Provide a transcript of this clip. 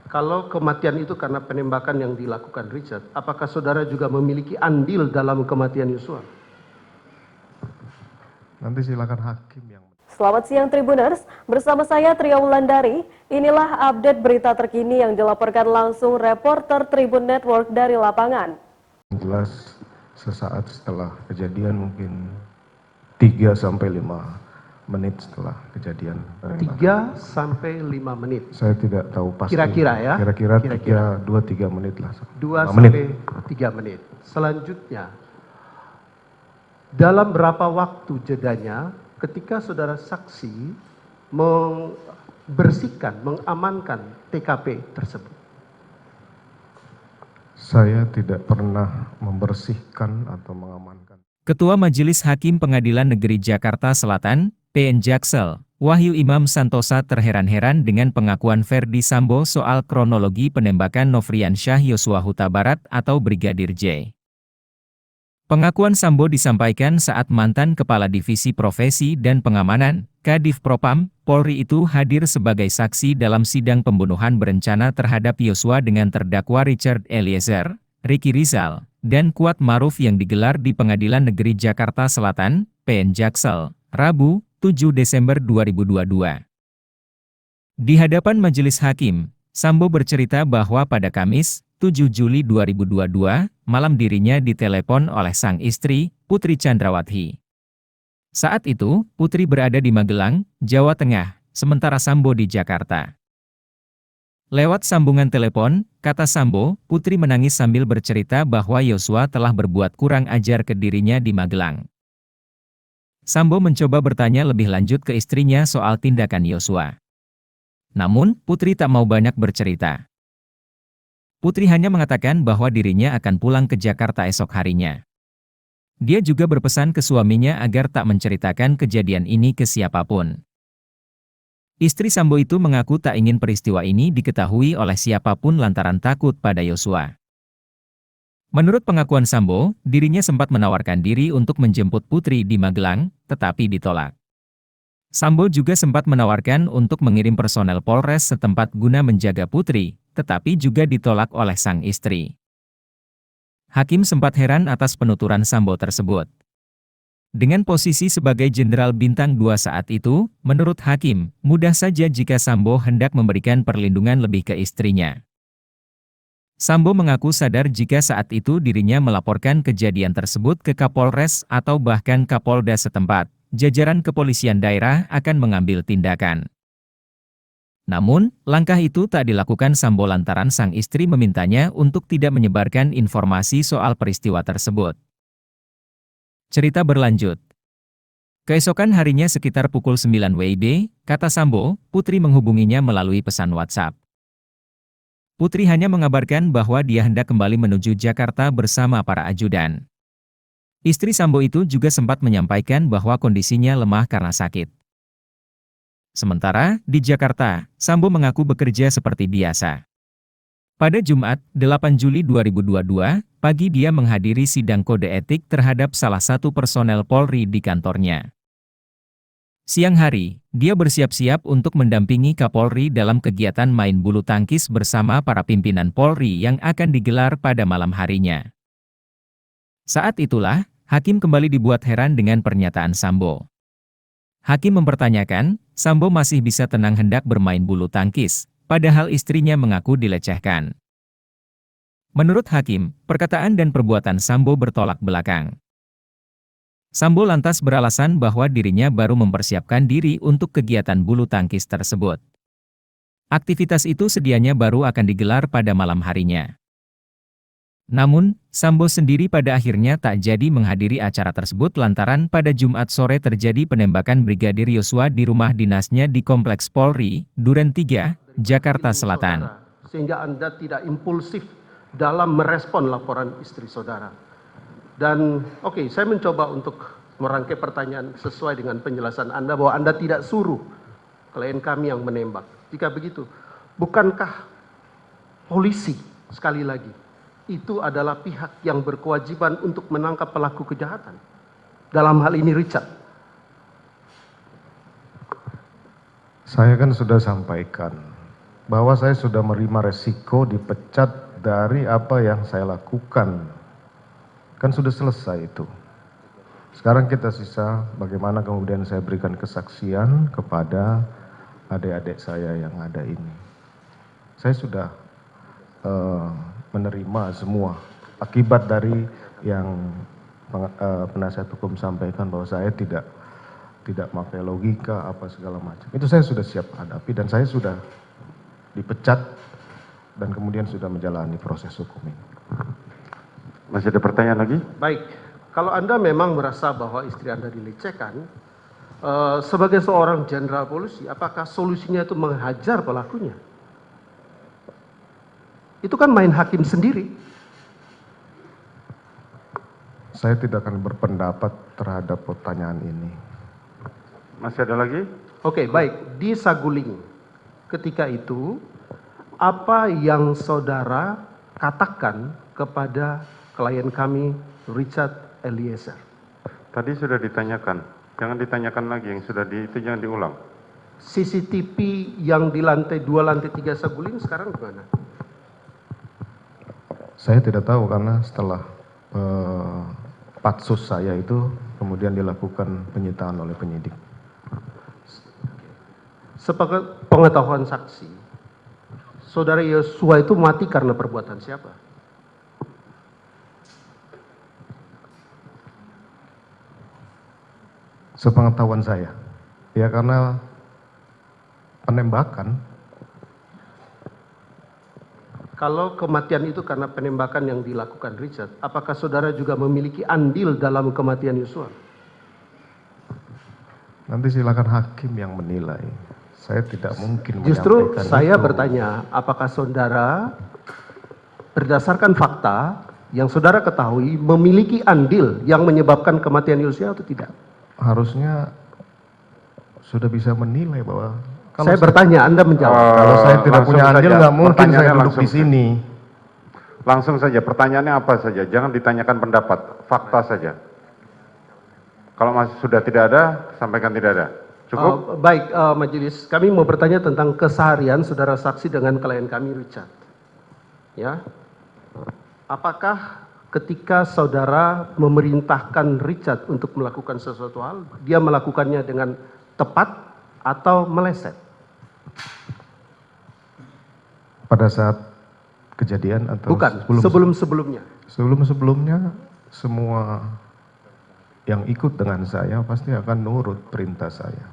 Kalau kematian itu karena penembakan yang dilakukan Richard, apakah saudara juga memiliki andil dalam kematian Yosua? Nanti silakan hakim yang... Selamat siang Tribuners, bersama saya Tria Wulandari. Inilah update berita terkini yang dilaporkan langsung reporter Tribun Network dari lapangan. Jelas sesaat setelah kejadian, mungkin 3-5 menit setelah kejadian. 3-5 menit. Saya tidak tahu pasti. Kira-kira ya? Kira-kira 2-3 menit lah. 2-3 menit. Selanjutnya, dalam berapa waktu jedanya ketika saudara saksi membersihkan, mengamankan TKP tersebut? Saya tidak pernah membersihkan atau mengamankan. Ketua Majelis Hakim Pengadilan Negeri Jakarta Selatan, PN Jaksel, Wahyu Imam Santosa terheran-heran dengan pengakuan Ferdy Sambo soal kronologi penembakan Nofriansyah Yosua Huta Barat atau Brigadir J. Pengakuan Sambo disampaikan saat mantan Kepala Divisi Profesi dan Pengamanan, Kadif Propam, Polri itu hadir sebagai saksi dalam sidang pembunuhan berencana terhadap Yosua dengan terdakwa Richard Eliezer, Ricky Rizal, dan Kuat Maruf yang digelar di Pengadilan Negeri Jakarta Selatan, PN Jaksel, Rabu, 7 Desember 2022. Di hadapan majelis hakim, Sambo bercerita bahwa pada Kamis, 7 Juli 2022, malam dirinya ditelepon oleh sang istri, Putri Chandrawati. Saat itu, Putri berada di Magelang, Jawa Tengah, sementara Sambo di Jakarta. Lewat sambungan telepon, kata Sambo, Putri menangis sambil bercerita bahwa Yosua telah berbuat kurang ajar ke dirinya di Magelang. Sambo mencoba bertanya lebih lanjut ke istrinya soal tindakan Yosua. Namun, Putri tak mau banyak bercerita. Putri hanya mengatakan bahwa dirinya akan pulang ke Jakarta esok harinya. Dia juga berpesan ke suaminya agar tak menceritakan kejadian ini ke siapapun. Istri Sambo itu mengaku tak ingin peristiwa ini diketahui oleh siapapun lantaran takut pada Yosua. Menurut pengakuan Sambo, dirinya sempat menawarkan diri untuk menjemput Putri di Magelang, tetapi ditolak. Sambo juga sempat menawarkan untuk mengirim personel Polres setempat guna menjaga Putri, tetapi juga ditolak oleh sang istri. Hakim sempat heran atas penuturan Sambo tersebut. Dengan posisi sebagai Jenderal Bintang 2 saat itu, menurut Hakim, mudah saja jika Sambo hendak memberikan perlindungan lebih ke istrinya. Sambo mengaku sadar jika saat itu dirinya melaporkan kejadian tersebut ke Kapolres atau bahkan Kapolda setempat. Jajaran kepolisian daerah akan mengambil tindakan. Namun, langkah itu tak dilakukan Sambo lantaran sang istri memintanya untuk tidak menyebarkan informasi soal peristiwa tersebut. Cerita berlanjut. Keesokan harinya sekitar pukul 9 WIB, kata Sambo, Putri menghubunginya melalui pesan WhatsApp. Putri hanya mengabarkan bahwa dia hendak kembali menuju Jakarta bersama para ajudan. Istri Sambo itu juga sempat menyampaikan bahwa kondisinya lemah karena sakit. Sementara, di Jakarta, Sambo mengaku bekerja seperti biasa. Pada Jumat, 8 Juli 2022, pagi dia menghadiri sidang kode etik terhadap salah satu personel Polri di kantornya. Siang hari, dia bersiap-siap untuk mendampingi Kapolri dalam kegiatan main bulu tangkis bersama para pimpinan Polri yang akan digelar pada malam harinya. Saat itulah, Hakim kembali dibuat heran dengan pernyataan Sambo. Hakim mempertanyakan, Sambo masih bisa tenang hendak bermain bulu tangkis, padahal istrinya mengaku dilecehkan. Menurut Hakim, perkataan dan perbuatan Sambo bertolak belakang. Sambo lantas beralasan bahwa dirinya baru mempersiapkan diri untuk kegiatan bulu tangkis tersebut. Aktivitas itu sedianya baru akan digelar pada malam harinya. Namun, Sambo sendiri pada akhirnya tak jadi menghadiri acara tersebut lantaran pada Jumat sore terjadi penembakan Brigadir Yosua di rumah dinasnya di Kompleks Polri, Duren 3, Jakarta Selatan. Sehingga Anda tidak impulsif dalam merespon laporan istri saudara. Dan saya mencoba untuk merangkai pertanyaan sesuai dengan penjelasan Anda bahwa Anda tidak suruh klien kami yang menembak. Jika begitu, bukankah polisi sekali lagi itu adalah pihak yang berkewajiban untuk menangkap pelaku kejahatan? Dalam hal ini Richard. Saya kan sudah sampaikan bahwa saya sudah menerima resiko dipecat dari apa yang saya lakukan. Kan sudah selesai itu. Sekarang kita sisa bagaimana kemudian saya berikan kesaksian kepada adik-adik saya yang ada ini. Saya sudah menerima semua akibat dari yang penasihat hukum sampaikan bahwa saya tidak pakai logika apa segala macam. Itu saya sudah siap hadapi dan saya sudah dipecat dan kemudian sudah menjalani proses hukum ini. Masih ada pertanyaan lagi? Baik, kalau Anda memang merasa bahwa istri Anda dilecehkan, sebagai seorang jenderal polisi, apakah solusinya itu menghajar pelakunya? Itu kan main hakim sendiri. Saya tidak akan berpendapat terhadap pertanyaan ini. Masih ada lagi? Oke, baik. Di Saguling, ketika itu, apa yang saudara katakan kepada klien kami, Richard Eliezer? Tadi sudah ditanyakan. Jangan ditanyakan lagi, yang sudah itu jangan diulang. CCTV yang di lantai 2, lantai 3 Saguling sekarang di mana? Saya tidak tahu karena setelah patsus saya itu kemudian dilakukan penyitaan oleh penyidik. Sebagai pengetahuan saksi, saudara Yosua itu mati karena perbuatan siapa? Sepengetahuan saya, ya karena penembakan. Kalau kematian itu karena penembakan yang dilakukan Richard, apakah saudara juga memiliki andil dalam kematian Yosua? Nanti silakan hakim yang menilai. Saya tidak mungkin Justru menyampaikan saya itu. bertanya, apakah saudara berdasarkan fakta yang saudara ketahui memiliki andil yang menyebabkan kematian Yosua atau tidak? Harusnya sudah bisa menilai bahwa Saya bertanya, Anda menjawab. kalau saya tidak Langsung punya andil saja. nggak mungkin saya Pertanyaannya duduk di langsung. sini. Langsung saja, pertanyaannya apa saja. Jangan ditanyakan pendapat, fakta saja. Kalau masih sudah tidak ada, sampaikan tidak ada. Cukup? Baik, majelis, kami mau bertanya tentang keseharian saudara saksi dengan klien kami Richard. Ya, apakah ketika saudara memerintahkan Richard untuk melakukan sesuatu hal, dia melakukannya dengan tepat atau meleset? Pada saat kejadian atau Bukan, sebelum-sebelumnya. sebelumnya semua yang ikut dengan saya pasti akan nurut perintah saya.